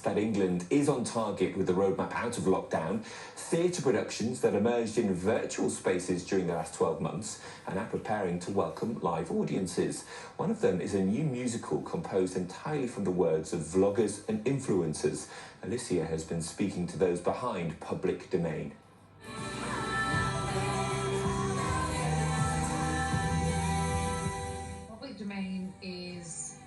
that England is on target with the roadmap out of lockdown, theatre productions that emerged in virtual spaces during the last 12 months and are preparing to welcome live audiences. One of them is a new musical composed entirely from the words of vloggers and influencers. Alicia has been speaking to those behind Public Domain. Public Domain is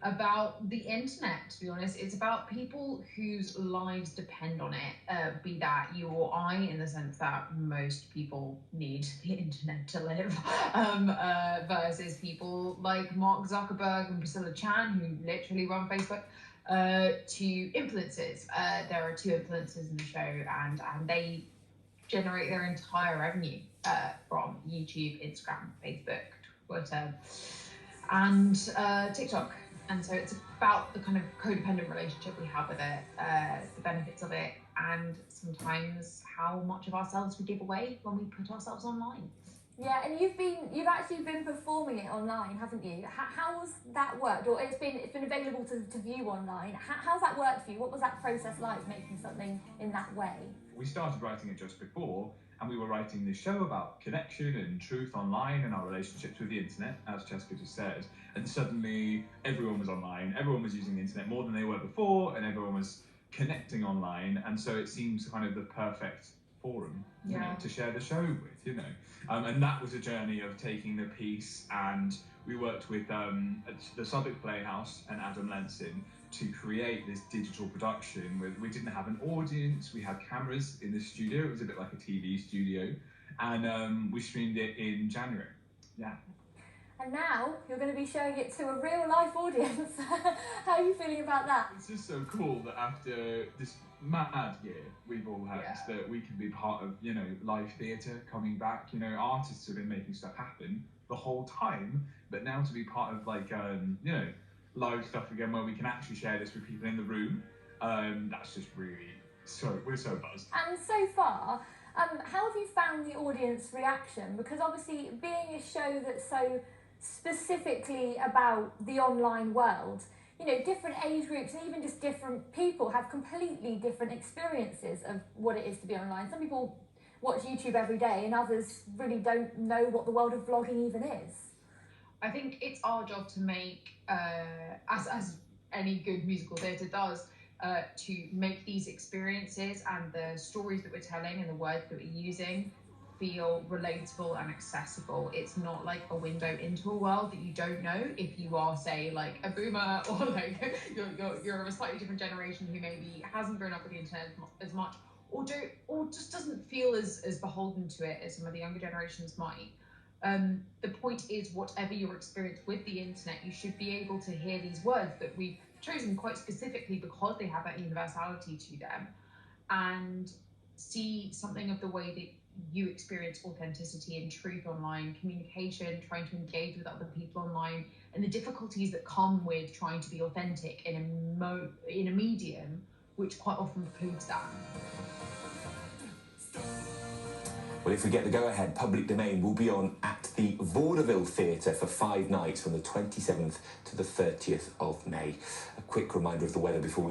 about the internet, to be honest. It's about people whose lives depend on it, be that you or I, in the sense that most people need the internet to live, versus people like Mark Zuckerberg and Priscilla Chan, who literally run Facebook, to influencers. There are 2 influencers in the show, and they generate their entire revenue from YouTube, Instagram, Facebook, Twitter, and TikTok. And so it's about the kind of codependent relationship we have with it, the benefits of it, and sometimes how much of ourselves we give away when we put ourselves online. Yeah, and you've actually been performing it online, haven't you? How's that worked? Or it's been available to view online. How's that worked for you? What was that process like, making something in that way? We started writing it just before, and we were writing this show about connection and truth online and our relationships with the internet, as Jessica just said. And suddenly everyone was online, everyone was using the internet more than they were before, and everyone was connecting online. And so it seems kind of the perfect forum, you know, to share the show with, you know. And that was a journey of taking the piece, and we worked with the Southwark Playhouse and Adam Lenson to create this digital production. We didn't have an audience, we had cameras in the studio, it was a bit like a TV studio, and we streamed it in January. Yeah. And now you're going to be showing it to a real life audience. How are you feeling about that? It's just so cool that after this mad year we've all had, that we can be part of, you know, live theatre coming back. You know, artists have been making stuff happen the whole time, but now to be part of, like, you know, live stuff again where we can actually share this with people in the room, that's just really, we're so buzzed. And so far, how have you found the audience reaction? Because obviously being a show that's so specifically about the online world, you know, different age groups and even just different people have completely different experiences of what it is to be online. Some people watch YouTube every day and others really don't know what the world of vlogging even is. I think it's our job to make, as any good musical theatre does, to make these experiences and the stories that we're telling and the words that we're using feel relatable and accessible. It's not like a window into a world that you don't know if you are, say, like a boomer, or like you're of a slightly different generation who maybe hasn't grown up with the internet as much, or just doesn't feel as beholden to it as some of the younger generations might. The point is, whatever your experience with the internet, you should be able to hear these words that we've chosen quite specifically because they have that universality to them, and see something of the way that you experience authenticity and truth online, communication, trying to engage with other people online, and the difficulties that come with trying to be authentic in a medium which quite often precludes that. Well, if we get the go-ahead, Public Domain will be on at the Vaudeville Theatre for 5 nights from the 27th to the 30th of May. A quick reminder of the weather before we